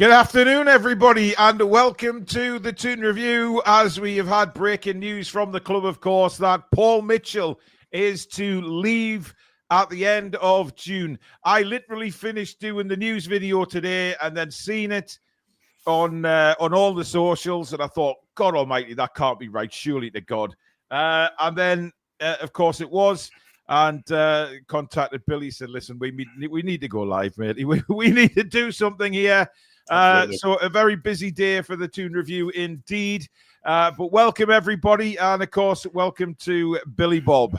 Good afternoon, everybody, and welcome to the Toon Review. As we have had breaking news from the club, of course, that Paul Mitchell is to leave at the end of June. I literally finished doing the news video today and then seen it on all the socials, and I thought, God Almighty, that can't be right. Surely to God. And then, of course, it was. And contacted Billy, said, "Listen, we need to go live, mate. We need to do something here." So a very busy day for the Toon Review indeed. But welcome, everybody. And, of course, welcome to Billy Bob.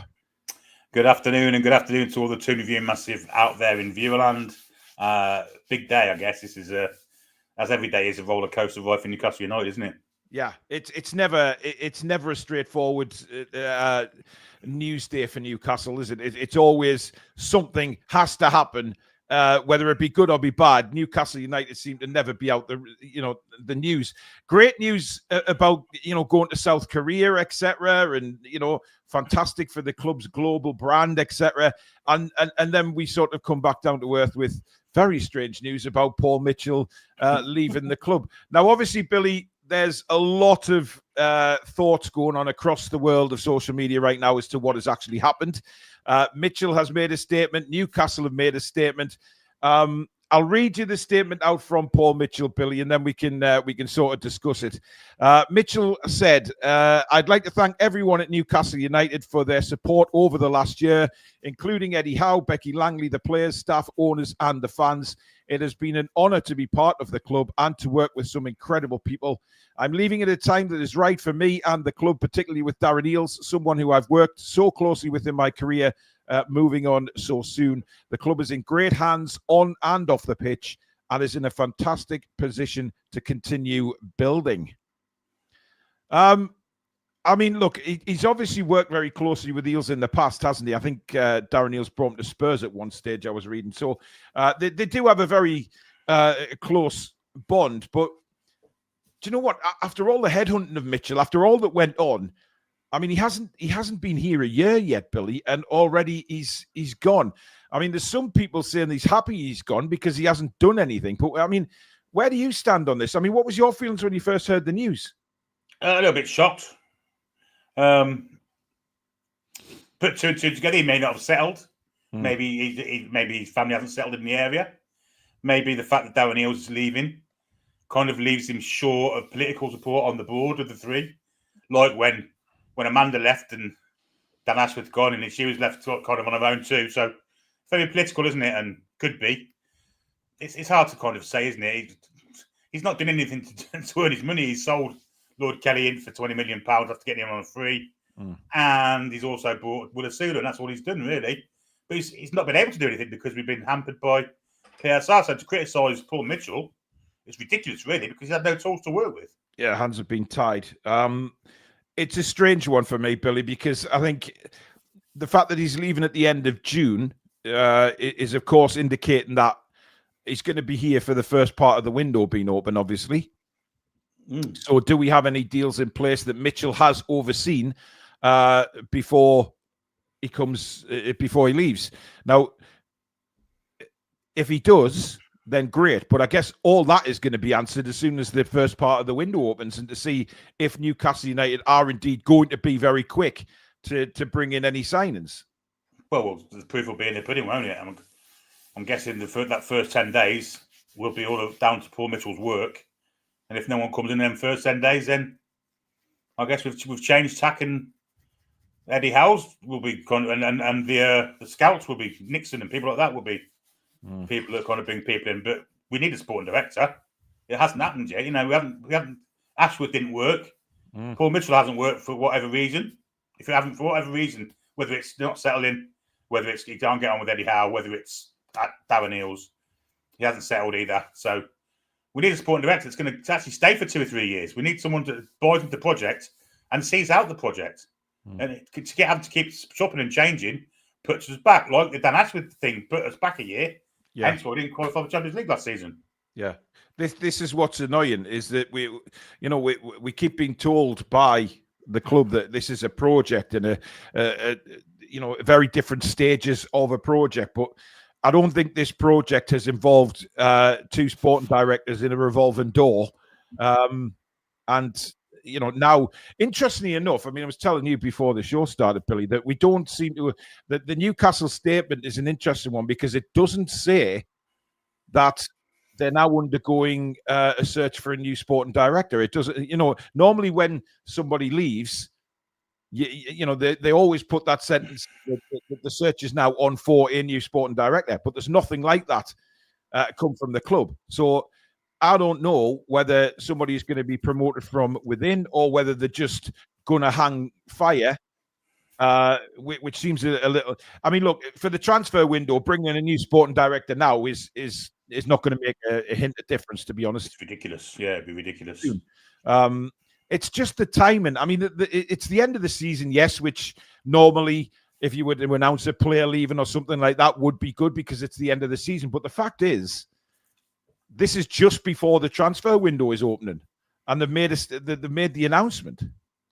Good afternoon, and good afternoon to all the Toon Review massive out there in Viewerland. Big day, I guess. This is, as every day is, a roller coaster ride for Newcastle United, isn't it? Yeah, it's never a straightforward news day for Newcastle, is it? It's always something has to happen, whether it be good or be bad. Newcastle United seem to never be out the news. Great news about going to South Korea, etc., and fantastic for the club's global brand, etc. And then we sort of come back down to earth with very strange news about Paul Mitchell leaving the club. Now, obviously, Billy, there's a lot of thoughts going on across the world of social media right now as to what has actually happened. Mitchell has made a statement. Newcastle have made a statement. I'll read you the statement out from Paul Mitchell, Billy, and then we can sort of discuss it. Mitchell said, "I'd like to thank everyone at Newcastle United for their support over the last year, including Eddie Howe, Becky Langley, the players, staff, owners, and the fans. It has been an honour to be part of the club and to work with some incredible people. I'm leaving at a time that is right for me and the club, particularly with Darren Eales, someone who I've worked so closely with in my career, moving on so soon. The club is in great hands on and off the pitch and is in a fantastic position to continue building." I mean, look, he's obviously worked very closely with Eales in the past, hasn't he? I think Darren Eales brought him to Spurs at one stage, I was reading. So they do have a very close bond. But do you know what? After all the headhunting of Mitchell, after all that went on, I mean, he hasn't been here a year yet, Billy, and already he's gone. I mean, there's some people saying he's happy he's gone because he hasn't done anything. But, I mean, where do you stand on this? I mean, what was your feelings when you first heard the news? A little bit shocked. Put two and two together, he may not have settled. Maybe maybe his family hasn't settled in the area. Maybe the fact that Darren Eales is leaving kind of leaves him short of political support on the board of the three. Like when Amanda left and Dan Ashworth gone, and she was left kind of on her own too. So very political, isn't it? And could be. It's hard to kind of say, isn't it? He's not doing anything to earn his money. He's sold Lord Kelly in for £20 million after getting him on a free. And he's also bought Willisula, and that's all he's done, really. But he's not been able to do anything because we've been hampered by PSR. So to criticise Paul Mitchell is ridiculous, really, because he had no tools to work with. Yeah, hands have been tied. It's a strange one for me, Billy, because I think the fact that he's leaving at the end of June is, of course, indicating that he's going to be here for the first part of the window being open, obviously. So do we have any deals in place that Mitchell has overseen before he leaves? Now, if he does, then great. But I guess all that is going to be answered as soon as the first part of the window opens, and to see if Newcastle United are indeed going to be very quick to bring in any signings. Well, the proof will be in the pudding, won't it? I'm guessing that first 10 days will be all down to Paul Mitchell's work. And if no one comes in them first 10 days, then I guess we've changed tack, and Eddie Howe's will be and the scouts will be Nixon, and people like that will be people that kind of bring people in. But we need a sporting director. It hasn't happened yet. We haven't. Ashworth didn't work. Paul Mitchell hasn't worked for whatever reason. If you haven't, for whatever reason, whether it's not settling, whether it's he can't get on with Eddie Howe, whether it's Darren Eales, he hasn't settled either. So we need a sporting director that's going to actually stay for 2 or 3 years. We need someone to buy into the project and sees out the project. And having to keep shopping and changing puts us back, like the Dan Ashworth thing put us back a year. Yeah. Hence why we didn't qualify for the Champions League last season. Yeah. This is what's annoying, is that we keep being told by the club that this is a project and a very different stages of a project. But I don't think this project has involved two sporting directors in a revolving door. And, you know, now, interestingly enough, I mean, I was telling you before the show started, Billy, that we don't seem to, that the Newcastle statement is an interesting one because it doesn't say that they're now undergoing a search for a new sporting director. It doesn't, you know, normally when somebody leaves, you know, they always put that sentence that the search is now on for a new sporting director, but there's nothing like that come from the club. So I don't know whether somebody is going to be promoted from within or whether they're just going to hang fire, which seems a little. I mean, look, for the transfer window, bringing in a new sporting director now is not going to make a hint of difference, to be honest. It's ridiculous. Yeah, it'd be ridiculous. It's just the timing. I mean, it's the end of the season, yes, which normally, if you were to announce a player leaving or something like that, would be good because it's the end of the season. But the fact is, this is just before the transfer window is opening, and they've made the announcement.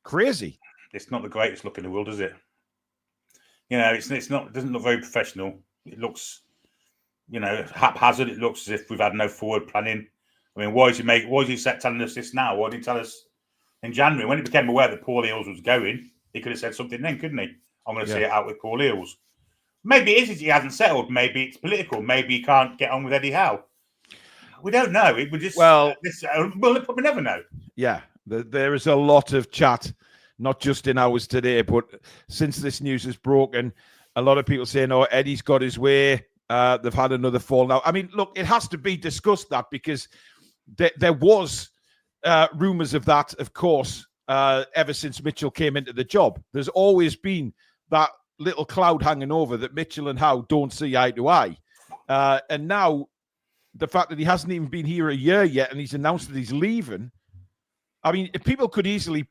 Crazy. It's not the greatest look in the world, is it? You know, it's not. It doesn't look very professional. It looks, you know, haphazard. It looks as if we've had no forward planning. I mean, why is he telling us this now? Why didn't he tell us in January when he became aware that Paul Eales was going? He could have said something then, couldn't he? I'm going to see it out with Paul Eales. Maybe it is he hasn't settled. Maybe it's political. Maybe he can't get on with Eddie Howe. We don't know. It would just we never know. Yeah, there is a lot of chat, not just in ours today, but since this news is broken, a lot of people saying, "Oh, Eddie's got his way." They've had another fall now. I mean, look, it has to be discussed that because there was rumours of that, of course, ever since Mitchell came into the job. There's always been that little cloud hanging over that Mitchell and Howe don't see eye to eye. And now the fact that he hasn't even been here a year yet and he's announced that he's leaving. I mean, if people could easily,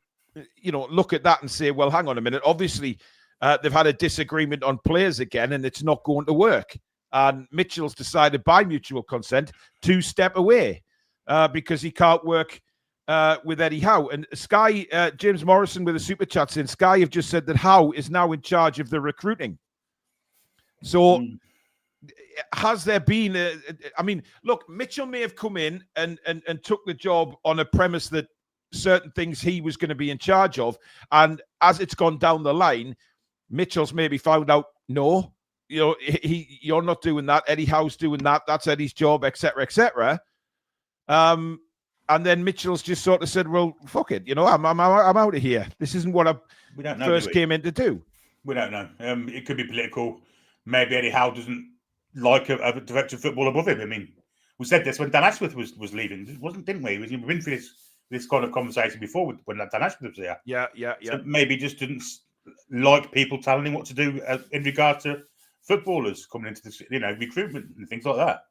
you know, look at that and say, well, hang on a minute. Obviously, they've had a disagreement on players again and it's not going to work. And Mitchell's decided by mutual consent to step away because he can't work with Eddie Howe. And Sky, James Morrison with a super chat saying, Sky have just said that Howe is now in charge of the recruiting. So has there been I mean, look, Mitchell may have come in and took the job on a premise that certain things he was going to be in charge of. And as it's gone down the line, Mitchell's maybe found out, no, you know, you're not doing that. Eddie Howe's doing that. That's Eddie's job, etc., etc. And then Mitchell's just sort of said, well, fuck it. You know, I'm out of here. This isn't what I first came in to do. We don't know. It could be political. Maybe Eddie Howe doesn't like a director of football above him. I mean, we said this when Dan Ashworth was leaving, didn't we? We've been through this kind of conversation before when Dan Ashworth was here. Yeah. So maybe just didn't like people telling him what to do in regard to footballers coming into this, you know, recruitment and things like that.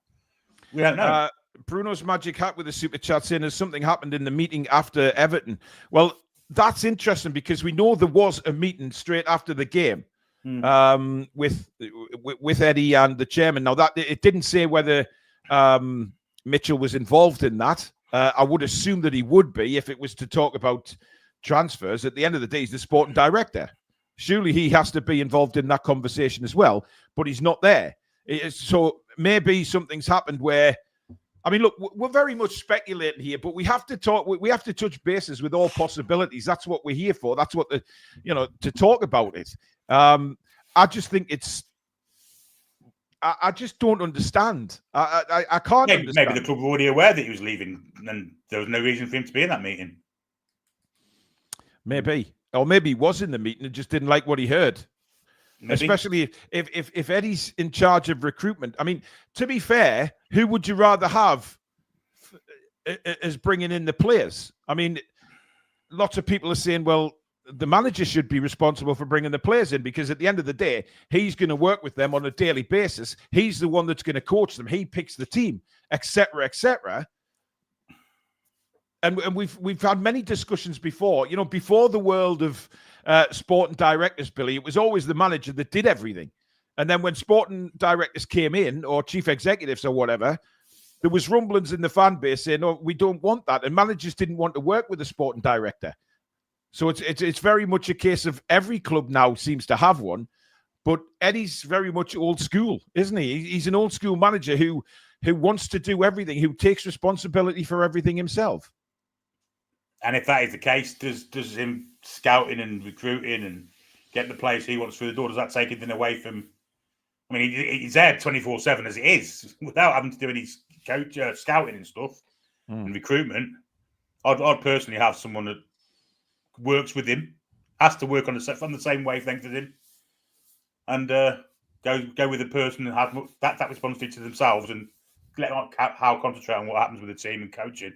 We don't know. Bruno's Magic Hat with a super chat saying, has something happened in the meeting after Everton? Well, that's interesting because we know there was a meeting straight after the game. With Eddie and the chairman. Now that it didn't say whether Mitchell was involved in that. I would assume that he would be if it was to talk about transfers. At the end of the day, he's the sporting director. Surely he has to be involved in that conversation as well, but he's not there. So maybe something's happened where, I mean, look, we're very much speculating here, but we have to talk. We have to touch bases with all possibilities. That's what we're here for. That's what to talk about it. I just think it's. I just don't understand. I can't understand. Maybe the club were already aware that he was leaving, and there was no reason for him to be in that meeting. Maybe, or maybe he was in the meeting and just didn't like what he heard. Maybe. Especially if Eddie's in charge of recruitment. I mean, to be fair, who would you rather have as bringing in the players? I mean, lots of people are saying, well, the manager should be responsible for bringing the players in because at the end of the day, he's going to work with them on a daily basis. He's the one that's going to coach them. He picks the team, etc., etc. And we've had many discussions before. You know, before the world of sporting directors, Billy, it was always the manager that did everything. And then when sporting directors came in, or chief executives or whatever, there was rumblings in the fan base saying, "No, we don't want that." And managers didn't want to work with a sporting director. So it's very much a case of every club now seems to have one, But Eddie's very much old school, isn't he? He's an old school manager who wants to do everything, who takes responsibility for everything himself. And if that is the case, does him scouting and recruiting and getting the players he wants through the door, does that take anything away from? I mean, he's there 24/7 as it is, without having to do any coach scouting and stuff and recruitment. I'd personally have someone that works with him, has to work on the same wavelength as him, and go with the person that has that responsibility to themselves and let Howe concentrate on what happens with the team and coaching.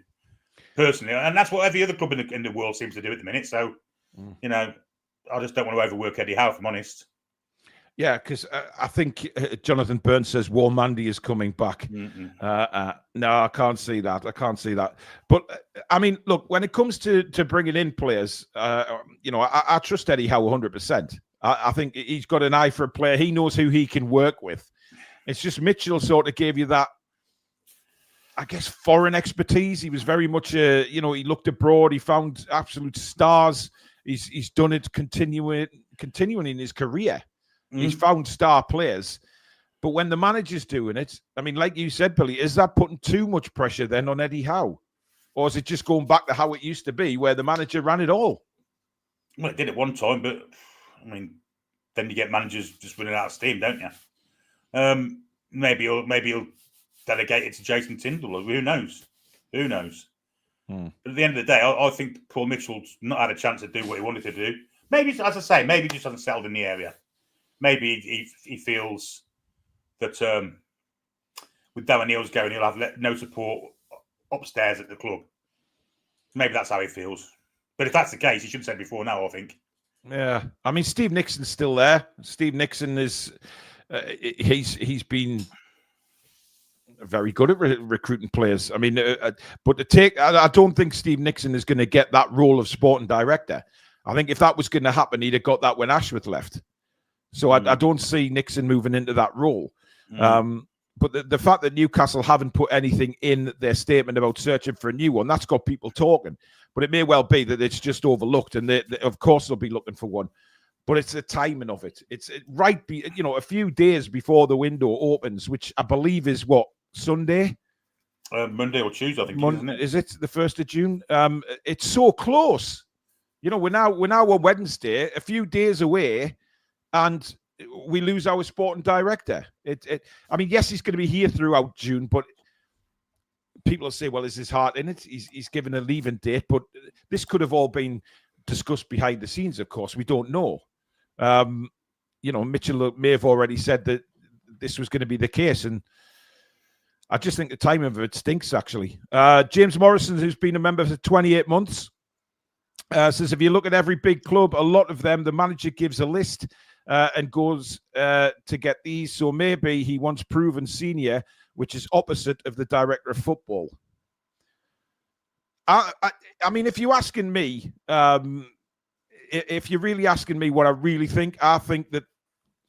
Personally, and that's what every other club in the world seems to do at the minute. So, you know, I just don't want to overwork Eddie Howe, if I'm honest. Yeah, because I think Jonathan Burns says Mandy is coming back. No, I can't see that. I can't see that. But I mean, look, when it comes to bringing in players, you know, I trust Eddie Howe 100%. I think he's got an eye for a player. He knows who he can work with. It's just Mitchell sort of gave you that, I guess, foreign expertise. He was very much, you know, he looked abroad. He found absolute stars. He's done it continuing in his career. He's found star players. But when the manager's doing it, I mean, like you said, Billy, is that putting too much pressure then on Eddie Howe? Or is it just going back to how it used to be, where the manager ran it all? Well, it did at one time, but, I mean, then you get managers just running out of steam, don't you? Maybe he'll delegate it to Jason Tyndall, or who knows? Who knows? But at the end of the day, I think Paul Mitchell's not had a chance to do what he wanted to do. Maybe, as I say, maybe he just hasn't settled in the area. Maybe he feels that with Darren Neal's going, he'll have no support upstairs at the club. Maybe that's how he feels. But if that's the case, he should have said before now, I think. Yeah. I mean, Steve Nixon's still there. Steve Nixon is... he's been very good at recruiting players. I mean, but I don't think Steve Nixon is going to get that role of sporting director. I think if that was going to happen, he'd have got that when Ashworth left. So I don't see Nixon moving into that role. But the fact that Newcastle haven't put anything in their statement about searching for a new one, that's got people talking. But it may well be that it's just overlooked, and they of course they'll be looking for one. But it's the timing of it. It's you know, a few days before the window opens, which I believe is what, Sunday? Monday or Tuesday, I think. Isn't it? Is it the 1st of June? It's so close. You know, we're now on Wednesday, a few days away, and we lose our sporting director. I mean, yes, he's going to be here throughout June, but people will say, well, is his heart in it? He's given a leaving date, but this could have all been discussed behind the scenes, of course. We don't know. You know, Mitchell may have already said that this was going to be the case, and I just think the timing of it stinks, actually. James Morrison, who's been a member for 28 months, says, if you look at every big club, a lot of them, the manager gives a list and goes to get these. So maybe he wants proven senior, which is opposite of the director of football. I mean, if you're asking me, if you're really asking me what I really think, I think that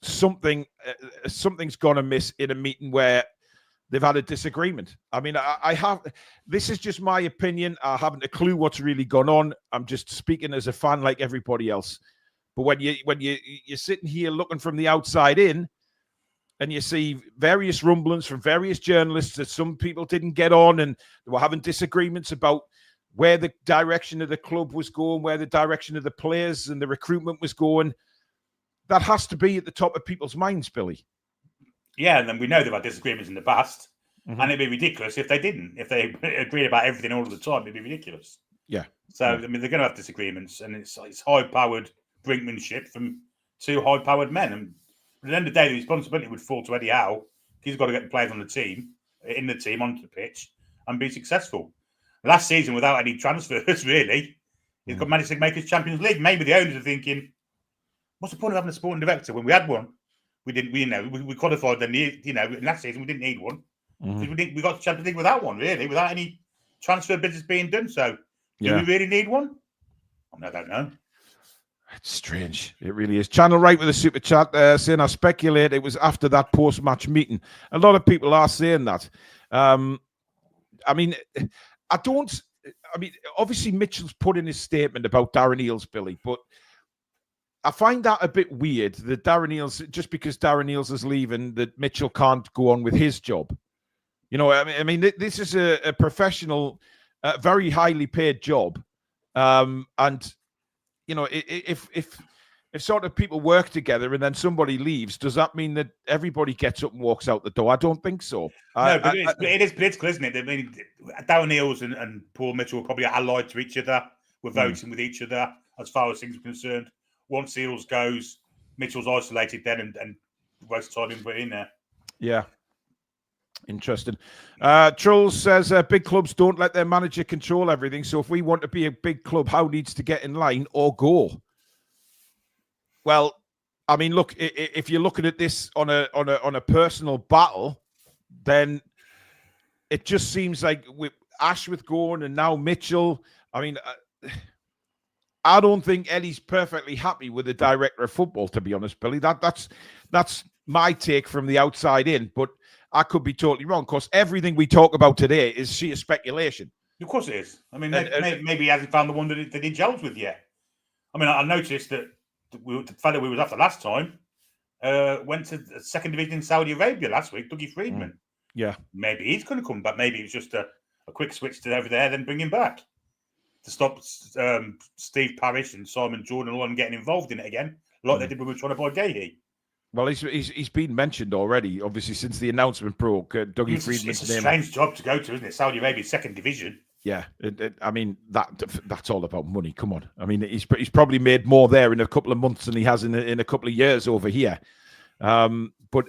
something's gone amiss in a meeting where they've had a disagreement. I mean, this is just my opinion. I haven't a clue what's really gone on. I'm just speaking as a fan like everybody else. But when you're sitting here looking from the outside in, and you see various rumblings from various journalists that some people didn't get on and they were having disagreements about where the direction of the club was going, where the direction of the players and the recruitment was going, that has to be at the top of people's minds, Billy. Yeah, and then we know they've had disagreements in the past, and it'd be ridiculous if they didn't. If they agreed about everything all the time, it'd be ridiculous. Yeah. So, I mean, they're going to have disagreements, and it's high-powered brinkmanship from two high-powered men. And at the end of the day, the responsibility would fall to Eddie Howe. He's got to get the players on the team, onto the pitch, and be successful. Last season, without any transfers, really, he's got managed to make his Champions League. Maybe the owners are thinking, what's the point of having a sporting director when we had one? We qualified then, last season we didn't need one. We got the Champions League without one, really, without any transfer business being done. So, do we really need one? I don't know. It's strange. It really is. Channel Right with a super chat saying, I speculate it was after that post-match meeting. A lot of people are saying that. I mean, obviously Mitchell's put in his statement about Darren Eales, Billy, but I find that a bit weird that Darren Eales, just because Darren Eales is leaving, that Mitchell can't go on with his job. You know, I mean, this is a professional, very highly paid job, and you know, if sort of people work together and then somebody leaves, does that mean that everybody gets up and walks out the door? I don't think so. No, but it is political, isn't it? I mean, Darren Eales and Paul Mitchell were probably allied to each other. We're voting with each other as far as things are concerned. Once Eales goes, Mitchell's isolated then and waste time in put in there. Yeah. Interesting. Trolls says big clubs don't let their manager control everything. So if we want to be a big club, Howe needs to get in line or go. Well, I mean, look, if you're looking at this on a personal battle, then it just seems like with Ashworth going and now Mitchell, I mean, I don't think Eddie's perfectly happy with the director of football, to be honest, Billy. That's my take from the outside in, but I could be totally wrong because everything we talk about today is sheer speculation. Of course it is. I mean, maybe he hasn't found the one that he gels with yet. I mean, I noticed that the fellow we was after last time went to the second division in Saudi Arabia last week, Dougie Friedman. Yeah. Maybe he's going to come back. Maybe it's just a quick switch to over there, then bring him back to stop Steve Parrish and Simon Jordan all getting involved in it again, like they did when we were trying to buy Gahey. Well, he's been mentioned already, obviously, since the announcement broke. Dougie Friedman's name. It's a strange job to go to, isn't it? Saudi Arabia's second division. Yeah, I mean that's all about money. Come on, I mean he's probably made more there in a couple of months than he has in a couple of years over here. But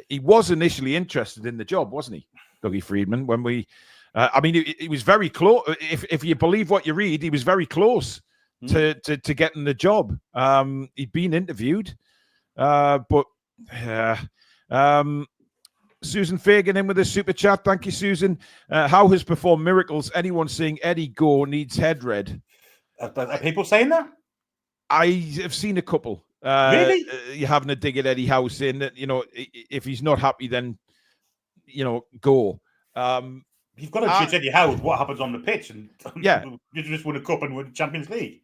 he was initially interested in the job, wasn't he, Dougie Friedman? When we, I mean, he was very close. If you believe what you read, he was very close to getting the job. He'd been interviewed, but. Susan Fagan in with a super chat. Thank you, Susan. Howe has performed miracles. Anyone seeing Eddie go needs head read. Are people saying that? I have seen a couple. Really? You're having a dig at Eddie Howe saying that, you know, if he's not happy, then, you know, go. You've got to judge Eddie Howe with what happens on the pitch. And yeah. You just won a cup and won the Champions League.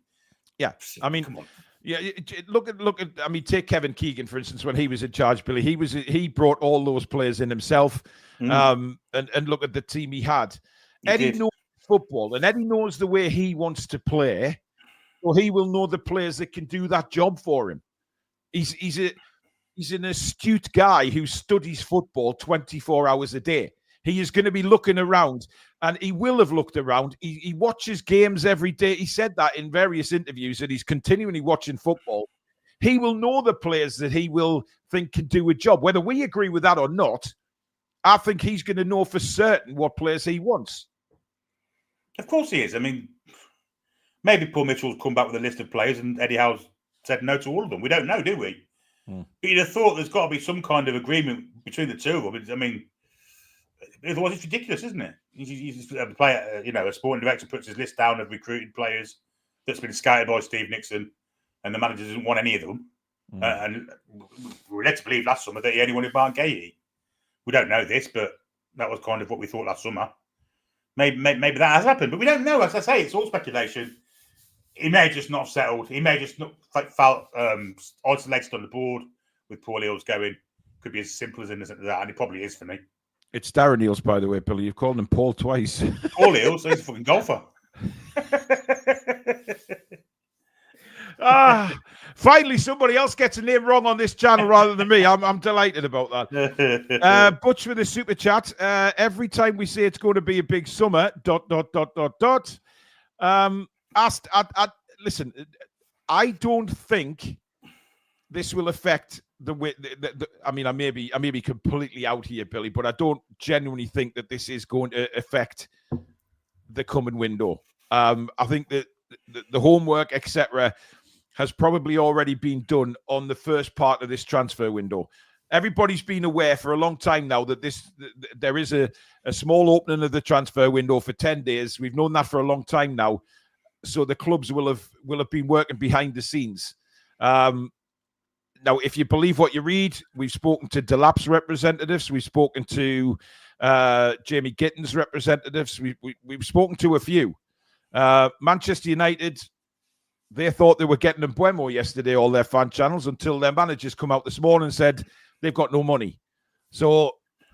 Yeah. I mean, come on. Yeah, look at. I mean, take Kevin Keegan for instance. When he was in charge, Billy, he brought all those players in himself. And look at the team he had. Eddie knows football, and Eddie knows the way he wants to play. So he will know the players that can do that job for him. He's an astute guy who studies football 24 hours a day. He is going to be looking around, and he will have looked around. He watches games every day. He said that in various interviews, that he's continually watching football. He will know the players that he will think can do a job. Whether we agree with that or not, I think he's going to know for certain what players he wants. Of course he is. I mean, maybe Paul Mitchell will come back with a list of players and Eddie Howe's said no to all of them. We don't know, do we? But you'd have thought there's got to be some kind of agreement between the two of them. I mean, otherwise, it's ridiculous, isn't it? He's a player, you know, a sporting director puts his list down of recruited players that's been scouted by Steve Nixon, and the manager doesn't want any of them. And we were led to believe last summer that he only wanted Mark Gahey. We don't know this, but that was kind of what we thought last summer. Maybe that has happened, but we don't know. As I say, it's all speculation. He may just not have settled. He may just not felt isolated on the board with Paul Eales going. Could be as simple as that, and it probably is for me. It's Darren Eales, by the way, Billy. You've called him Paul twice. Paul Eales, he's a fucking golfer. Finally, somebody else gets a name wrong on this channel rather than me. I'm delighted about that. Butch with a super chat. Every time we say it's going to be a big summer, ... Listen, I don't think this will affect the way. I mean, I may be completely out here, Billy, but I don't genuinely think that this is going to affect the coming window. I think that the homework, etc., has probably already been done on the first part of this transfer window. Everybody's been aware for a long time now that there is a small opening of the transfer window for 10 days. We've known that for a long time now. So the clubs will have been working behind the scenes. Now, if you believe what you read, we've spoken to Delap's representatives. We've spoken to Jamie Gitten's representatives. We've spoken to a few. Manchester United, they thought they were getting Mbeumo yesterday, all their fan channels, until their managers come out this morning and said they've got no money. So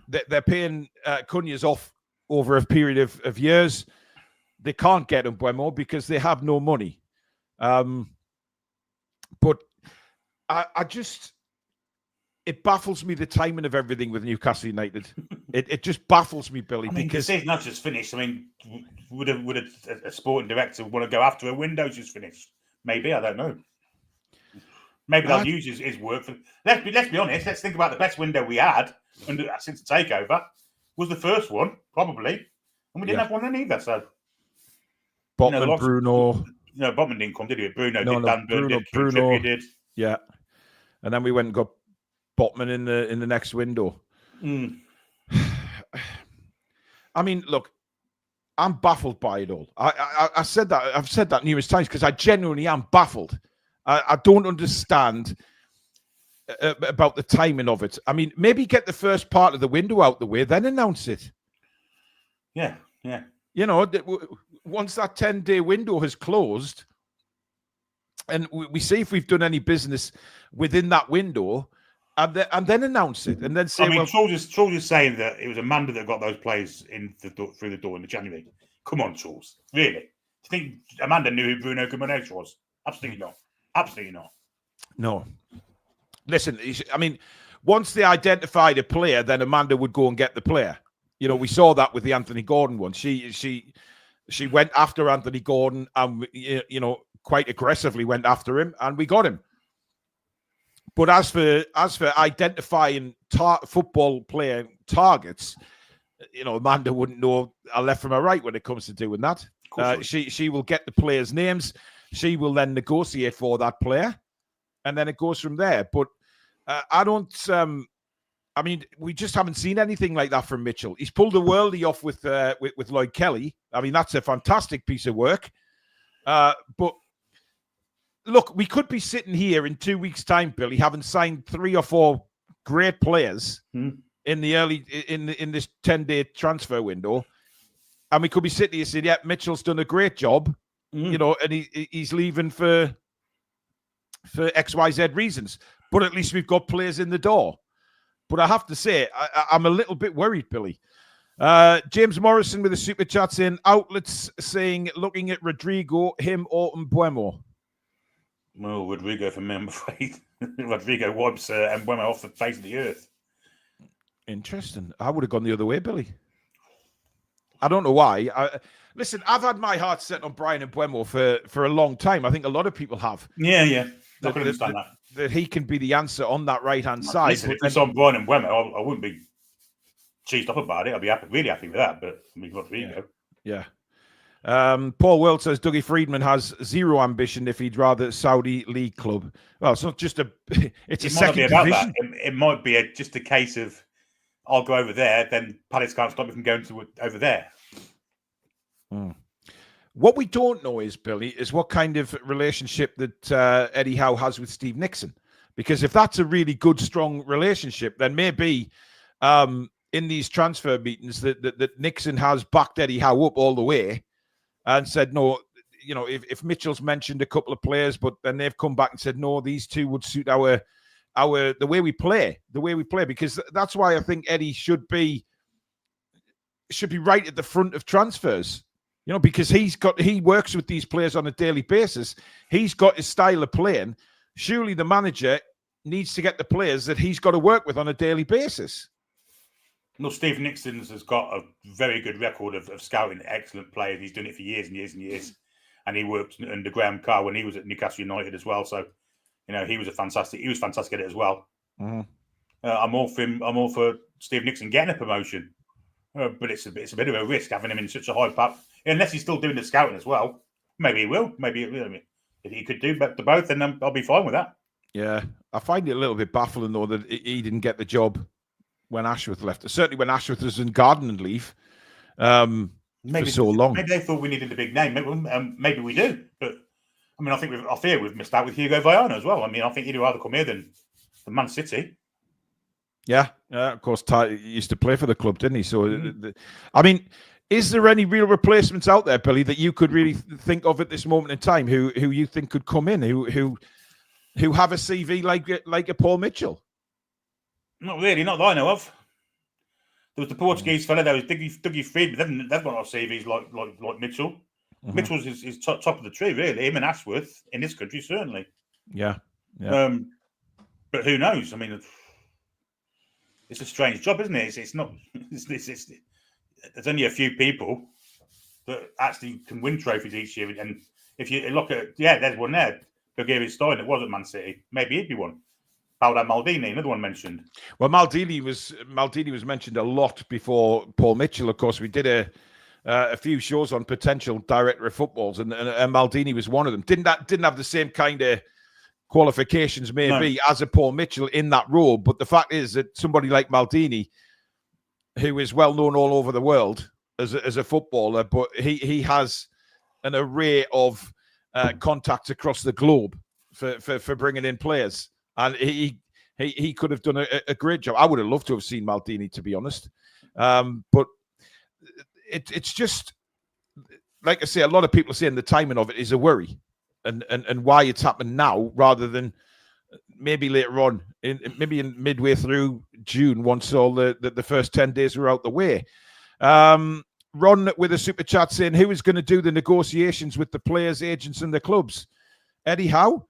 they're paying Cunha's off over a period of years. They can't get Mbeumo because they have no money. But I just, it baffles me, the timing of everything with Newcastle United. It just baffles me, Billy. I mean, because the season's not just finished. I mean, would a sporting director want to go after a window just finished? Maybe, I don't know. Maybe they'll use his work. Let's be honest. Let's think about the best window we had since the takeover was the first one, probably, and we didn't have one then either. So, Botman, Bruno. No, Botman didn't come, did he? Bruno No, did. Dan Burn did. Bruno did. Yeah, and then we went and got Botman in the next window. I mean, look, I'm baffled by it all. I said that. I've said that numerous times because I genuinely am baffled. I don't understand about the timing of it. I mean, maybe get the first part of the window out the way, then announce it. Yeah. You know, once that 10-day window has closed, and we see if we've done any business within that window, and then announce it, and then say, I mean, Charles is saying that it was Amanda that got those players through the door in the January. Come on, Charles. Really? Do you think Amanda knew who Bruno Guimaraes was? Absolutely not. Absolutely not. No. Listen, I mean, once they identified a player, then Amanda would go and get the player. You know, we saw that with the Anthony Gordon one. She went after Anthony Gordon and, you know, quite aggressively went after him, and we got him. But as for identifying football player targets, you know, Amanda wouldn't know a left from a right when it comes to doing that. She will get the players' names. She will then negotiate for that player, and then it goes from there. But I don't. I mean, we just haven't seen anything like that from Mitchell. He's pulled the worldie off with Lloyd Kelly. I mean, that's a fantastic piece of work. But look, we could be sitting here in 2 weeks' time, Billy, having signed 3 or 4 great players in this 10-day transfer window, and we could be sitting here saying, "Yeah, Mitchell's done a great job," you know, and he's leaving for XYZ reasons. But at least we've got players in the door. But I have to say, I'm a little bit worried, Billy. James Morrison with a super chat saying, outlets saying, looking at Rodrigo, him or Mbeumo. Well, Rodrigo for me, I'm afraid. Rodrigo wipes Mbeumo off the face of the earth. Interesting. I would have gone the other way, Billy. I don't know why. Listen, I've had my heart set on Brian Mbeumo for a long time. I think a lot of people have. Yeah. I can understand that. That he can be the answer on that right-hand side. Listen, if it's on Brian Mbeumo, I wouldn't be cheesed up about it. I'd be really happy with that. But I mean, Rodrigo. Yeah. Paul World says Dougie Friedman has zero ambition if he'd rather Saudi League club. Well, it's not just it's a second division. It might be just a case of I'll go over there, then Palace can't stop me from going to over there. What we don't know is, Billy, is what kind of relationship that Eddie Howe has with Steve Nixon. Because if that's a really good, strong relationship, then maybe in these transfer meetings that Nixon has backed Eddie Howe up all the way and said, no, you know, if Mitchell's mentioned a couple of players, but then they've come back and said, no, these two would suit the way we play, because that's why I think Eddie should be right at the front of transfers. You know, because he works with these players on a daily basis. He's got his style of playing. Surely the manager needs to get the players that he's got to work with on a daily basis. No, Steve Nixon has got a very good record of scouting excellent players. He's done it for years and years and years. And he worked under Graham Carr when he was at Newcastle United as well. So, you know, he was fantastic at it as well. I'm all for him. I'm all for Steve Nixon getting a promotion. But it's a bit of a risk having him in such a high path. Unless he's still doing the scouting as well. Maybe he will. Maybe if he could do both, then I'll be fine with that. Yeah. I find it a little bit baffling, though, that he didn't get the job when Ashworth left. Certainly when Ashworth was in garden leave for so long. Maybe they thought we needed a big name. Maybe we do. But, I mean, I fear we've missed out with Hugo Viana as well. I mean, I think he'd rather come here than Man City. Yeah. Of course, he used to play for the club, didn't he? So, I mean, Is there any real replacements out there, Billy, that you could really think of at this moment in time who you think could come in, who have a CV like a Paul Mitchell? Not really, not that I know of. There was the Portuguese fella. There was Dougie Friedman. They've got our CVs like Mitchell. Mm-hmm. Mitchell's is top of the tree, really. Him and Ashworth in this country, certainly. Yeah. But who knows? I mean, it's a strange job, isn't it? It's not. There's only a few people that actually can win trophies each year. And if you look at, there's one there. Bulgarian Stein, it was at Man City. Maybe he'd be one. Paolo Maldini, another one mentioned. Well, Maldini was mentioned a lot before Paul Mitchell. Of course, we did a few shows on potential director of footballs, and Maldini was one of them. Didn't have the same kind of qualifications maybe as a Paul Mitchell in that role, but the fact is that somebody like Maldini, who is well known all over the world as a footballer, but he has an array of contacts across the globe for bringing in players, and he could have done a great job. I would have loved to have seen Maldini, to be honest, but it's just like I say, a lot of people are saying the timing of it is a worry, and why it's happened now rather than maybe later on, maybe in midway through June, once all the first 10 days were out the way. Ron with a super chat saying, who is going to do the negotiations with the players, agents, and the clubs? Eddie Howe?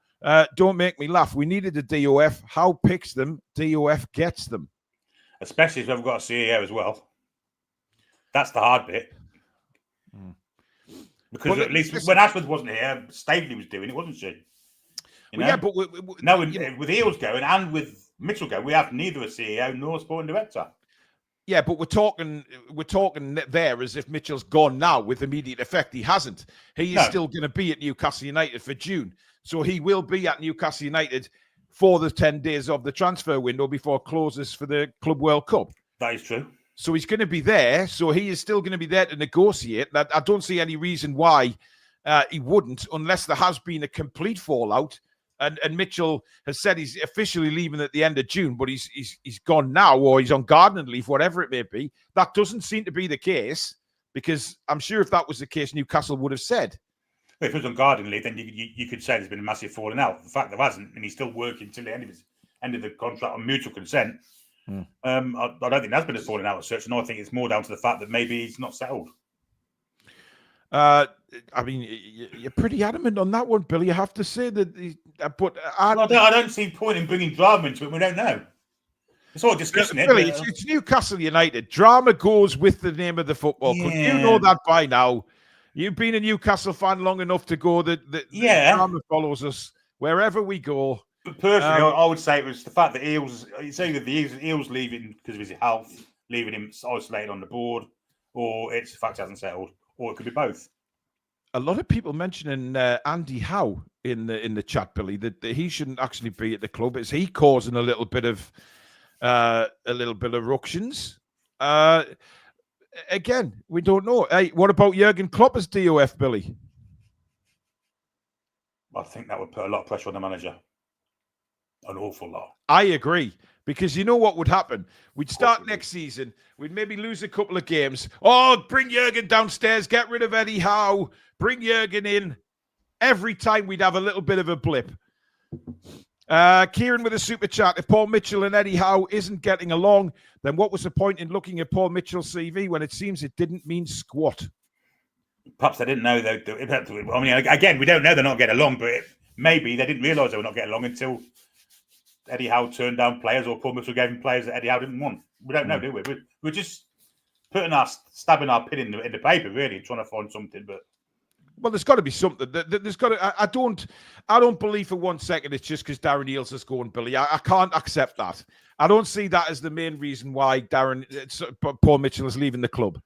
Don't make me laugh. We needed a DOF. Howe picks them. DOF gets them. Especially if we've got a CEO as well. That's the hard bit. Because at least when Ashworth wasn't here, Staveley was doing it, wasn't she? You know? But now with Eales going and with Mitchell going, we have neither a CEO nor a sporting director. Yeah, but we're talking there as if Mitchell's gone now with immediate effect. He hasn't. He is still going to be at Newcastle United for June. So he will be at Newcastle United for the 10 days of the transfer window before it closes for the Club World Cup. That is true. So he's going to be there. So he is still going to be there to negotiate. I don't see any reason why he wouldn't, unless there has been a complete fallout. And Mitchell has said he's officially leaving at the end of June, but he's gone now, or he's on gardening leave, whatever it may be. That doesn't seem to be the case, because I'm sure if that was the case, Newcastle would have said. If it was on gardening leave, then you could say there's been a massive falling out. The fact there hasn't, and he's still working till the end of the contract on mutual consent. I don't think there's been a falling out as such, and I think it's more down to the fact that maybe he's not settled. I mean, you're pretty adamant on that one, Billy. You have to say that. But I don't see point in bringing drama into it. We don't know. It's all discussion. Billy, it's Newcastle United. Drama goes with the name of the football club. You know that by now. You've been a Newcastle fan long enough to go that the drama follows us wherever we go. But personally, I would say it was the fact that it's either the Eales leaving because of his health, leaving him isolated on the board, or it's the fact he hasn't settled, or it could be both. A lot of people mentioning Andy Howe in the chat, Billy, that he shouldn't actually be at the club. Is he causing a little bit of ructions? Again, we don't know. Hey, what about Jurgen Klopp as DOF, Billy? I think that would put a lot of pressure on the manager. An awful lot. I agree. Because you know what would happen? We'd start next season. We'd maybe lose a couple of games. Oh, bring Jurgen downstairs. Get rid of Eddie Howe. Bring Jurgen in. Every time we'd have a little bit of a blip. Kieran with a super chat. If Paul Mitchell and Eddie Howe isn't getting along, then what was the point in looking at Paul Mitchell's CV when it seems it didn't mean squat? Perhaps they didn't know. I mean, again, we don't know they're not getting along, but maybe they didn't realise they were not getting along until Eddie Howe turned down players, or Paul Mitchell gave him players that Eddie Howe didn't want. We don't know, do we? We're just stabbing our pin in the paper, really, trying to find something. But well, there's got to be something. There's got to. I don't believe for 1 second it's just because Darren Eales is going, Billy. I can't accept that. I don't see that as the main reason why Paul Mitchell is leaving the club.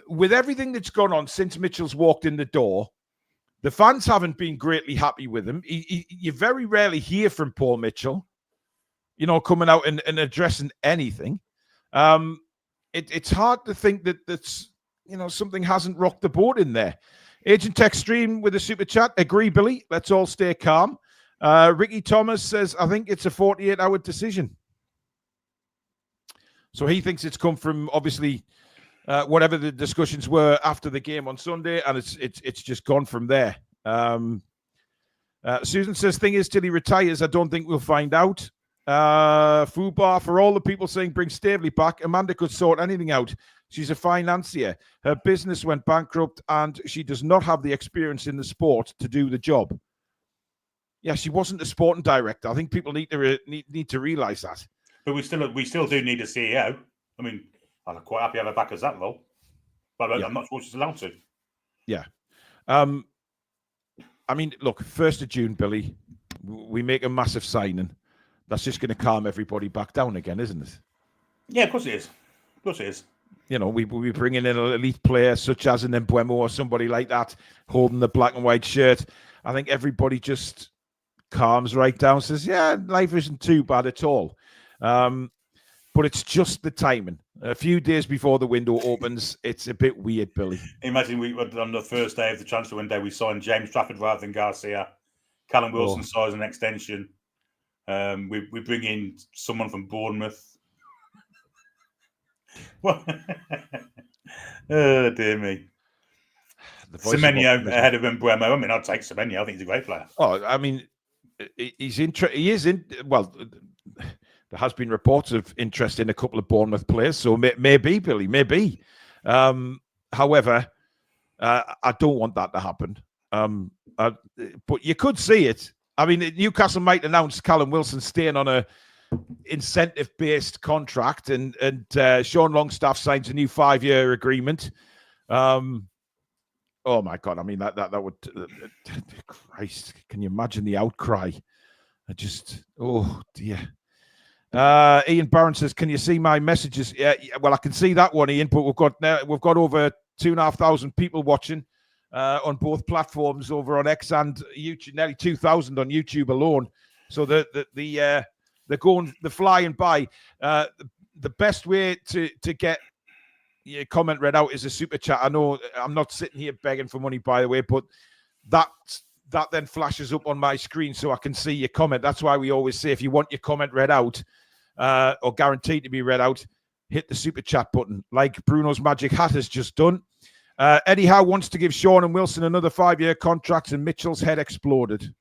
With everything that's gone on since Mitchell's walked in the door, the fans haven't been greatly happy with him. You very rarely hear from Paul Mitchell, coming out and addressing anything. It's hard to think that's something hasn't rocked the boat in there. Agent Tech Stream with a super chat. Agree, Billy. Let's all stay calm. Ricky Thomas says, I think it's a 48-hour decision. So he thinks it's come from, obviously, whatever the discussions were after the game on Sunday, and it's just gone from there. Susan says, thing is, till he retires, I don't think we'll find out. Fubar, for all the people saying bring Staveley back, Amanda could sort anything out. She's a financier. Her business went bankrupt and she does not have the experience in the sport to do the job. Yeah, she wasn't a sporting director. I think people need to realise that. But we still do need a CEO. I mean, I'm quite happy to have her back as that role. But I'm not sure she's allowed to. Yeah. I mean, look, 1st of June, Billy, we make a massive signing. That's just going to calm everybody back down again, isn't it? Yeah, of course it is. Of course it is. You know, we bring in an elite player such as an Mbeumo or somebody like that holding the black and white shirt. I think everybody just calms right down, says, yeah, life isn't too bad at all. But it's just the timing. A few days before the window opens, it's a bit weird, Billy. Imagine on the first day of the transfer window, we signed James Trafford rather than Garcia. Callum Wilson signs an extension. We bring in someone from Bournemouth. What? Oh, dear me. Semenyo ahead of Mbeumo. I mean, I'd take Semenyo. I think he's a great player. Oh, I mean, he is in. Well, there has been reports of interest in a couple of Bournemouth players, so maybe, Billy, maybe. However, I don't want that to happen. But you could see it. I mean, Newcastle might announce Callum Wilson staying on a incentive-based contract, and Sean Longstaff signs a new 5-year agreement. Oh my God! I mean, that would. Christ, can you imagine the outcry? Oh dear. Ian Barron says, "Can you see my messages?" Yeah, well, I can see that one, Ian. But we've got over 2,500 people watching on both platforms over on X and YouTube. Nearly 2,000 on YouTube alone. So they're flying by. The best way to get your comment read out is a super chat. I know I'm not sitting here begging for money, by the way, but that then flashes up on my screen so I can see your comment. That's why we always say if you want your comment read out or guaranteed to be read out, hit the super chat button like Bruno's Magic Hat has just done. Eddie Howe wants to give Sean and Wilson another 5-year contract, and Mitchell's head exploded.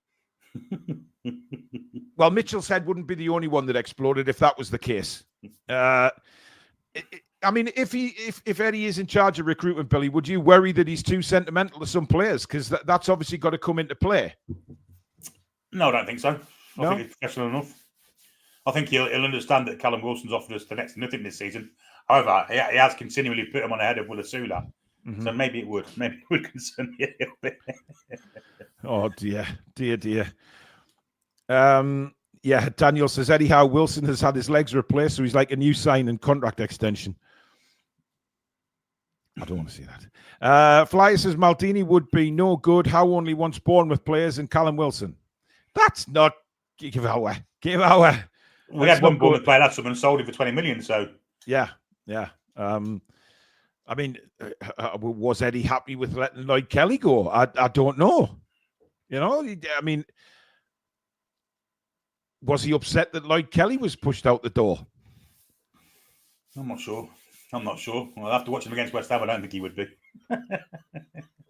Well, Mitchell's head wouldn't be the only one that exploded if that was the case. I mean, if Eddie is in charge of recruitment, Billy, would you worry that he's too sentimental to some players? Because that's obviously got to come into play. No, I don't think so. I think he's professional enough. I think he'll understand that Callum Wilson's offered us the next nothing this season. However, he has continually put him on ahead of Willisula. Mm-hmm. So maybe it would concern me a little bit. Oh, dear. Yeah, Daniel says, Eddie Howe, Wilson has had his legs replaced, so he's like a new sign and contract extension. I don't want to see that. Flyer says, Maldini would be no good. Howe only wants Bournemouth players and Callum Wilson. That's not... Give our. We had one Bournemouth player, that's someone sold him for 20 million, so... Yeah. I mean, was Eddie happy with letting Lloyd Kelly go? I don't know. You know, I mean... Was he upset that Lloyd Kelly was pushed out the door? I'm not sure. Well, after watching him against West Ham, I don't think he would be.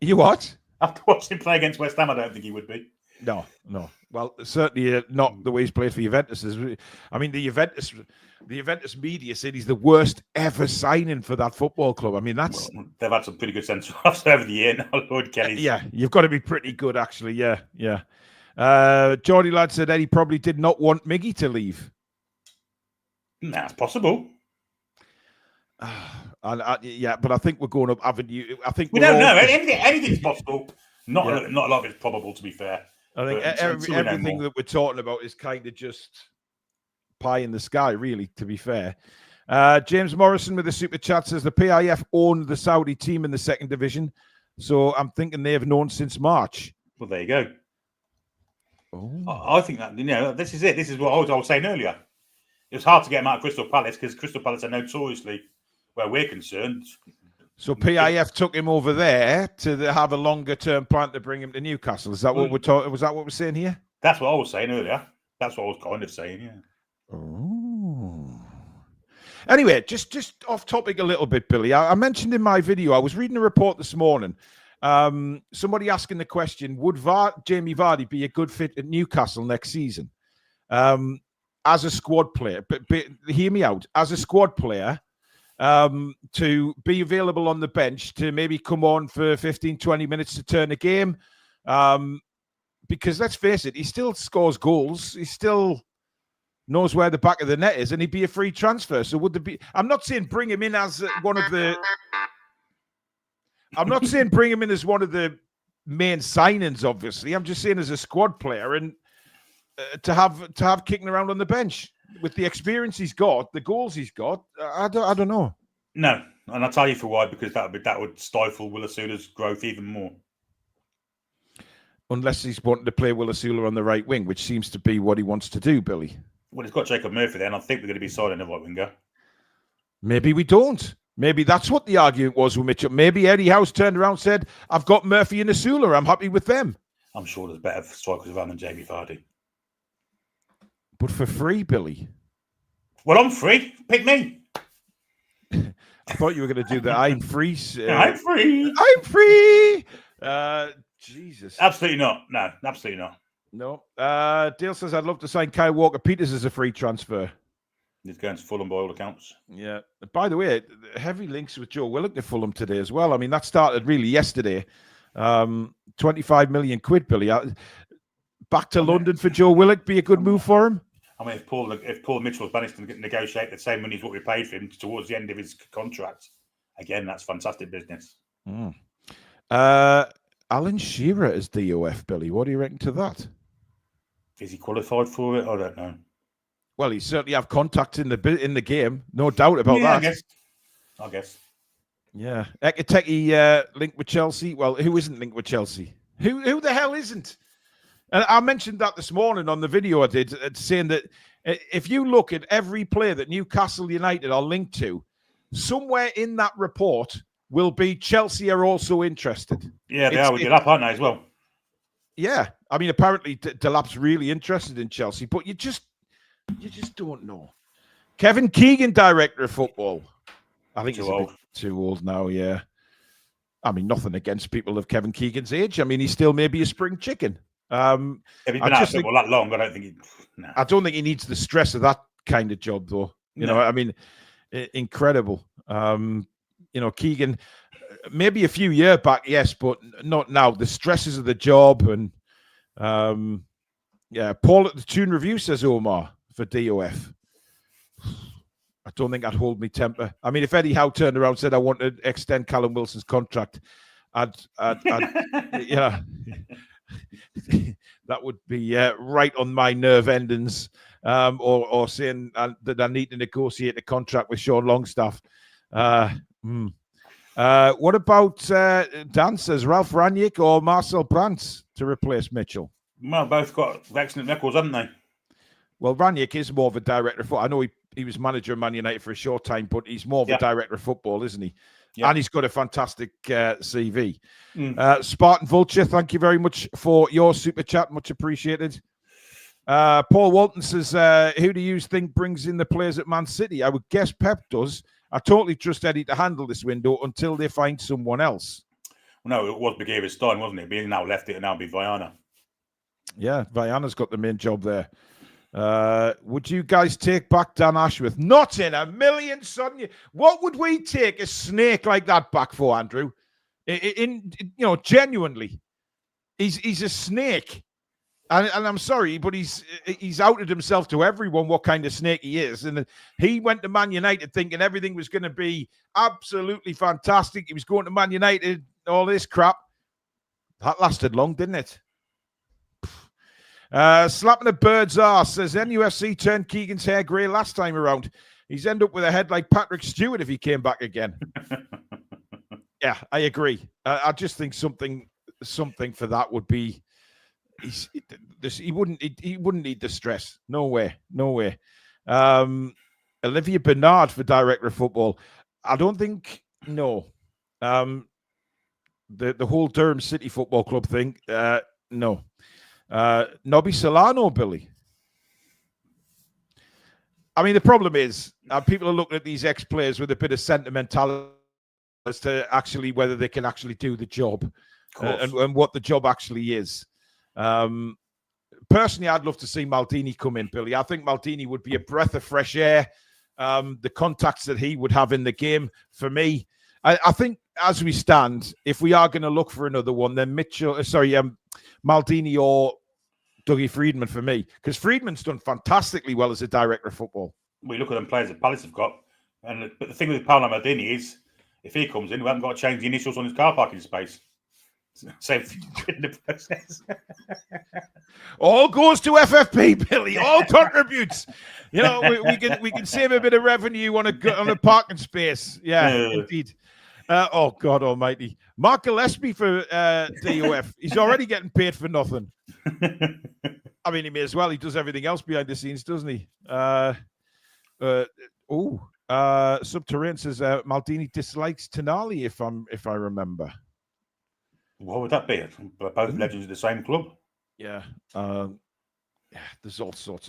You what? After watching him play against West Ham, I don't think he would be. No. Well, certainly not the way he's played for Juventus. I mean, the Juventus media said he's the worst ever signing for that football club. I mean, that's... Well, they've had some pretty good centre-halves over the year now, Lloyd Kelly. Yeah, you've got to be pretty good, actually. Yeah. Geordie Lad said Eddie probably did not want Miggy to leave. That's possible. Yeah, but I think we're going up avenue. I think we don't know. Anything's possible. Not a lot of it's probable, to be fair. I think everything that we're talking about is kind of just pie in the sky, really, to be fair. James Morrison with the super chat says the PIF owned the Saudi team in the second division, so I'm thinking they have known since March. Well, there you go. I think that, this is it. This is what I was saying earlier. It was hard to get him out of Crystal Palace because Crystal Palace are notoriously, where we're concerned. So PIF took him over there to have a longer-term plan to bring him to Newcastle. Is that what we're talking? Was that what we're saying here? That's what I was saying earlier. That's what I was kind of saying. Yeah. Oh. Anyway, just off topic a little bit, Billy. I mentioned in my video, I was reading a report this morning. Somebody asking the question, would Jamie Vardy be a good fit at Newcastle next season? As a squad player, but hear me out, as a squad player, to be available on the bench, to maybe come on for 15, 20 minutes to turn a game. Because let's face it, he still scores goals. He still knows where the back of the net is, and he'd be a free transfer. So would there be... I'm not saying bring him in as one of the... I'm not saying bring him in as one of the main signings, obviously. I'm just saying as a squad player, and to have kicking around on the bench with the experience he's got, the goals he's got. I don't know. No, and I'll tell you for why, because that would stifle Will Asula's growth even more. Unless he's wanting to play Will Asula on the right wing, which seems to be what he wants to do, Billy. Well, he's got Jacob Murphy there, and I think we're going to be signing a right winger. Maybe we don't. Maybe that's what the argument was with Mitchell. Maybe Eddie Howe's turned around and said, I've got Murphy and Asula. I'm happy with them. I'm sure there's better strikers around than Jamie Vardy. But for free, Billy. Well, I'm free. Pick me. I thought you were going to do the I'm free. I'm free. I'm free. Jesus. Absolutely not. No, absolutely not. No. Dale says, I'd love to sign Kyle Walker-Peters as a free transfer. He's going to Fulham by all accounts. Yeah. By the way, heavy links with Joe Willock to Fulham today as well. I mean, that started really yesterday. 25 million quid, Billy. Back to London for Joe Willock. Be a good move for him. I mean, if Paul Mitchell's managed to negotiate the same money as what we paid for him towards the end of his contract, again, that's fantastic business. Alan Shearer as DOF, Billy. What do you reckon to that? Is he qualified for it? I don't know. Well, he certainly have contacts in the game, no doubt about that. I guess. Yeah, Ekateki linked with Chelsea. Well, who isn't linked with Chelsea? Who the hell isn't? And I mentioned that this morning on the video I did, saying that if you look at every player that Newcastle United are linked to, somewhere in that report will be Chelsea are also interested. Yeah, they are with Delap, aren't they, as well? Yeah. I mean, apparently Delap's really interested in Chelsea, but you just don't know. Kevin Keegan, director of football. I think he's too old now, yeah. I mean, nothing against people of Kevin Keegan's age. I mean, he's still maybe a spring chicken. If he's been out of football that long, I don't think I don't think he needs the stress of that kind of job, though. You know, I mean, incredible. Keegan, maybe a few years back, yes, but not now. The stresses of the job and Paul at the Toon Review says Omar for DOF. I don't think I'd hold my temper. I mean, if Eddie Howe turned around and said I want to extend Callum Wilson's contract, I'd yeah. That would be right on my nerve endings, or saying that I need to negotiate a contract with Sean Longstaff. What about Dan says Ralph Rangnick or Marcel Brandt to replace Mitchell? Well, both got excellent records, haven't they? Well, Rangnick is more of a director of football. I know he was manager of Man United for a short time, but he's more of a director of football, isn't he? Yeah. And he's got a fantastic CV. Spartan Vulture, thank you very much for your super chat. Much appreciated. Paul Walton says, who do you think brings in the players at Man City? I would guess Pep does. I totally trust Eddie to handle this window until they find someone else. Well, no, it was Begavis Stein, wasn't it? Being now left it and now be Viana. Yeah, Viana's got the main job there. Would you guys take back Dan Ashworth? Not in a million, son. What would we take a snake like that back for, Andrew? Genuinely, he's a snake, and I'm sorry, but he's outed himself to everyone what kind of snake he is. And he went to Man United thinking everything was going to be absolutely fantastic. He was going to Man United, all this crap. That lasted long, didn't it? Slapping a bird's arse says NUFC turned Keegan's hair grey last time around. He's end up with a head like Patrick Stewart if he came back again. Yeah, I agree. I just think something for that would be. He wouldn't need the stress. No way. Olivia Bernard for director of football. I don't think. No. The whole Durham City Football Club thing. No. Nobby Solano, Billy. I mean, the problem is people are looking at these ex-players with a bit of sentimentality as to actually whether they can actually do the job and what the job actually is. Personally, I'd love to see Maldini come in, Billy. I think Maldini would be a breath of fresh air. The contacts that he would have in the game, for me, I think as we stand, if we are going to look for another one, then Maldini or Dougie Friedman for me, because Friedman's done fantastically well as a director of football. We look at them players that Palace have got, but the thing with Paolo Maldini is, if he comes in, we haven't got to change the initials on his car parking space. Same thing in the process. All goes to FFP, Billy. All contributes. You know, we can save a bit of revenue on a parking space. Yeah, indeed. Oh God Almighty, Mark Gillespie for DOF. He's already getting paid for nothing. I mean, he may as well. He does everything else behind the scenes, doesn't he? Subterranean says Maldini dislikes Tonali. If I remember. What would that be? Both legends of the same club. Yeah. There's all sorts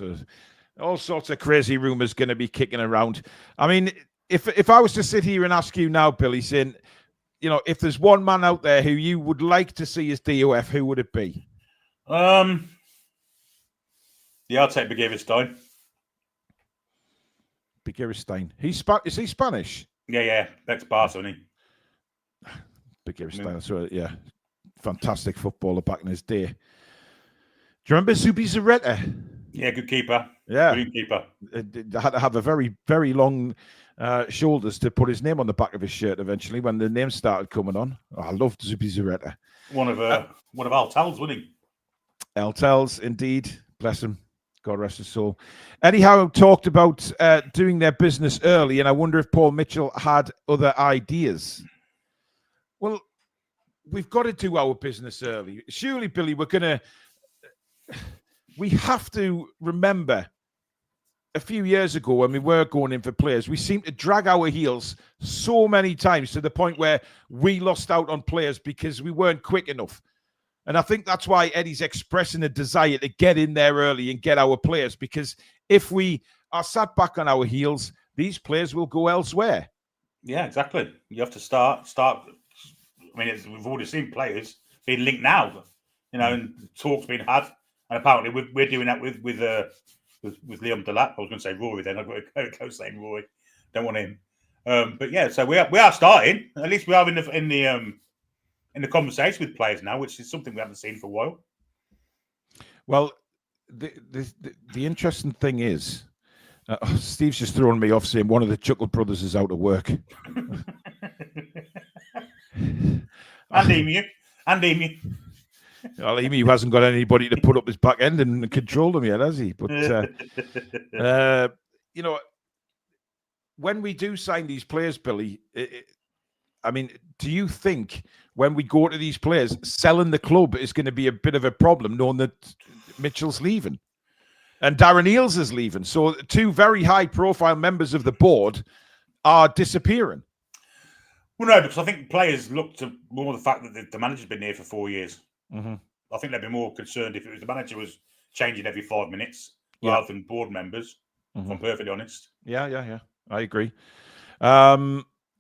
of crazy rumors going to be kicking around. I mean, if I was to sit here and ask you now, Billy, saying, you know, if there's one man out there who you would like to see as DOF, who would it be? Yeah, I'll take Begiristain. Begiristain. Is he Spanish? Yeah. Ex-Barca, isn't he? Begiristain, so yeah. Fantastic footballer back in his day. Do you remember Zubizarreta? Yeah, good keeper. Yeah. Good keeper. Had to have a very, very long shoulders to put his name on the back of his shirt eventually when the name started coming on. Oh, I loved Zubizarreta. One of Altel's, wasn't he? Altel's, indeed. Bless him. God rest his soul. Anyhow, talked about doing their business early, and I wonder if Paul Mitchell had other ideas. Well, we've got to do our business early. Surely, Billy, we have to remember a few years ago when we were going in for players, we seemed to drag our heels so many times to the point where we lost out on players because we weren't quick enough. And I think that's why Eddie's expressing a desire to get in there early and get our players, because if we are sat back on our heels, these players will go elsewhere. Yeah, exactly. You have to start. I mean, we've already seen players being linked now, you know, and talks being had, and apparently we're doing that with Liam Delap. I was going to say Rory. Then I've got a close name, Rory. Don't want him. But yeah, so we are starting. At least we are in the conversation with players now, which is something we haven't seen for a while. Well, the interesting thing is, Steve's just throwing me off saying one of the Chuckle brothers is out of work. And Emu. Well, Emu hasn't got anybody to put up his back end and control them yet, has he? But you know, when we do sign these players, Billy, I mean, do you think when we go to these players, selling the club is going to be a bit of a problem, knowing that Mitchell's leaving and Darren Eales is leaving? So two very high-profile members of the board are disappearing. Well, no, because I think players look to more the fact that the manager's been here for 4 years. Mm-hmm. I think they'd be more concerned if it was the manager was changing every 5 minutes rather than board members, if I'm perfectly honest. Yeah. I agree.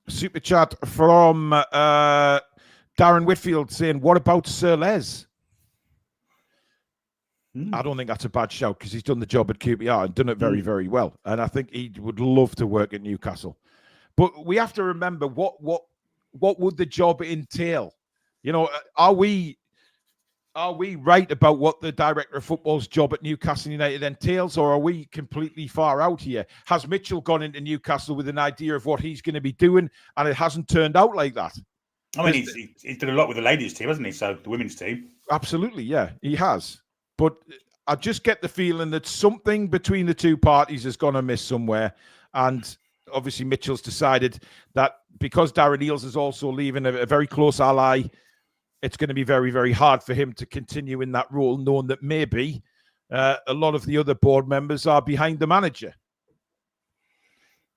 Super chat from Darren Whitfield saying, what about Sir Les? I don't think that's a bad shout because he's done the job at QPR and done it very, very well. And I think he would love to work at Newcastle. But we have to remember what would the job entail? You know, are we right about what the director of football's job at Newcastle United entails, or are we completely far out here? Has Mitchell gone into Newcastle with an idea of what he's going to be doing, and it hasn't turned out like that? I mean, he's done a lot with the ladies' team, hasn't he? So the women's team. Absolutely, yeah, he has. But I just get the feeling that something between the two parties has gone amiss somewhere, and obviously Mitchell's decided that because Darren Eales is also leaving, a very close ally, it's going to be very, very hard for him to continue in that role, knowing that maybe a lot of the other board members are behind the manager.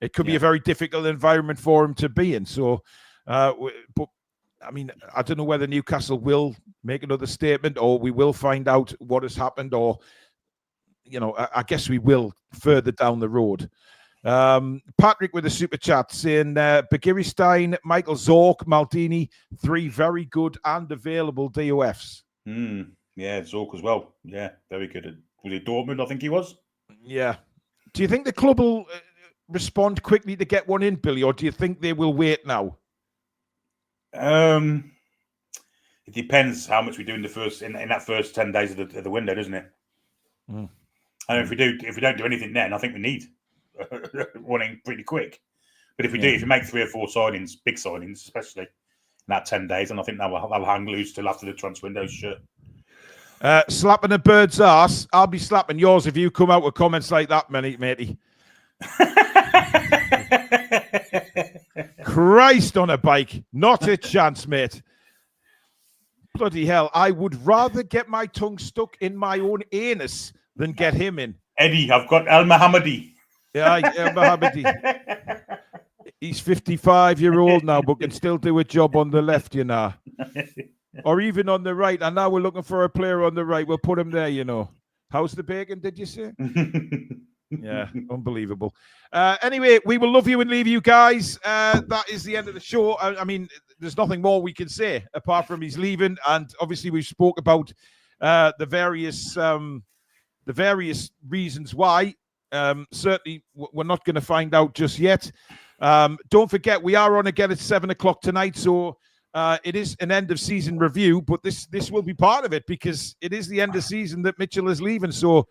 It could be a very difficult environment for him to be in. So, but I mean, I don't know whether Newcastle will make another statement or we will find out what has happened, or I guess we will further down the road. Patrick with a super chat saying Bagiristein, Michael Zorc, Maldini, 3 very good and available DOFs. Yeah, Zorc as well. Yeah, very good. Was it Dortmund? I think he was. Yeah. Do you think the club will respond quickly to get one in, Billy, or do you think they will wait now? It depends how much we do in that first 10 days of the window, doesn't it? And if we don't do anything then, I think we need one in pretty quick. But if we make 3 or 4 signings, big signings, especially in that 10 days, then I think that will hang loose till after the transfer window's shut. Slapping a bird's ass. I'll be slapping yours if you come out with comments like that, matey. Christ on a bike. Not a chance, mate. Bloody hell. I would rather get my tongue stuck in my own anus than get him in. Eddie, I've got Al Mohammadi. Yeah, Al Mohammadi. He's 55-year-old now, but can still do a job on the left, Or even on the right. And now we're looking for a player on the right. We'll put him there, How's the bacon, did you say? Yeah, unbelievable. Anyway, we will love you and leave you guys. That is the end of the show. I mean, there's nothing more we can say apart from he's leaving. And obviously we've spoke about the various reasons why. Certainly, we're not going to find out just yet. Don't forget, we are on again at 7 o'clock tonight. So it is an end of season review, but this will be part of it because it is the end of season that Mitchell is leaving. So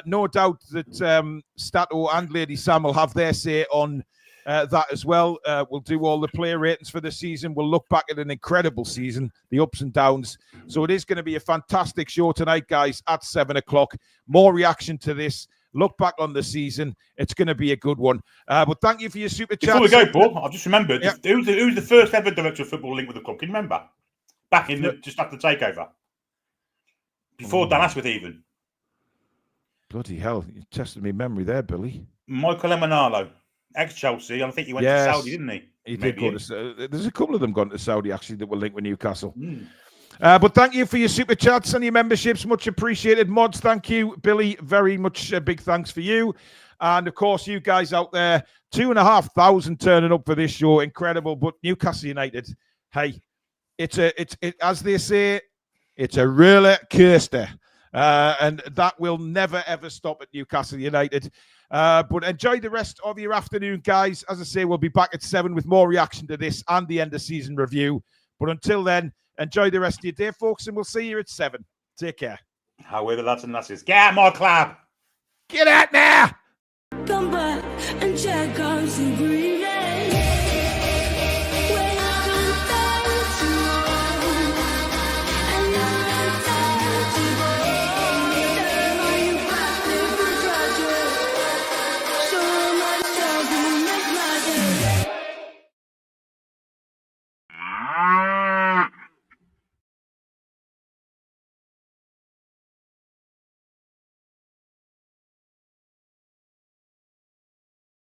no doubt that Stato and Lady Sam will have their say on that as well. We'll do all the player ratings for the season. We'll look back at an incredible season, the ups and downs. So it is going to be a fantastic show tonight, guys, at 7 o'clock. More reaction to this. Look back on the season. It's going to be a good one. But thank you for your super chat. Before we go, Paul, I've just remembered who's the first ever director of football linked with the club. Can you remember? Back in just after the takeover. Before Dan Asworth even. Bloody hell. You tested me memory there, Billy. Michael Emanalo, ex-Chelsea. I think he went to Saudi, didn't he? He did go to there's a couple of them gone to Saudi, actually, that were linked with Newcastle. But thank you for your super chats and your memberships. Much appreciated. Mods, thank you. Billy, very much big thanks for you. And, of course, you guys out there, 2,500 turning up for this show. Incredible. But Newcastle United, hey, it's as they say, it's a roller coaster. And that will never, ever stop at Newcastle United. But enjoy the rest of your afternoon, guys. As I say, we'll be back at 7 with more reaction to this and the end of season review. But until then, enjoy the rest of your day, folks, and we'll see you at 7. Take care. How are the lads and lasses? Get out my club. Get out now. Come back and check out the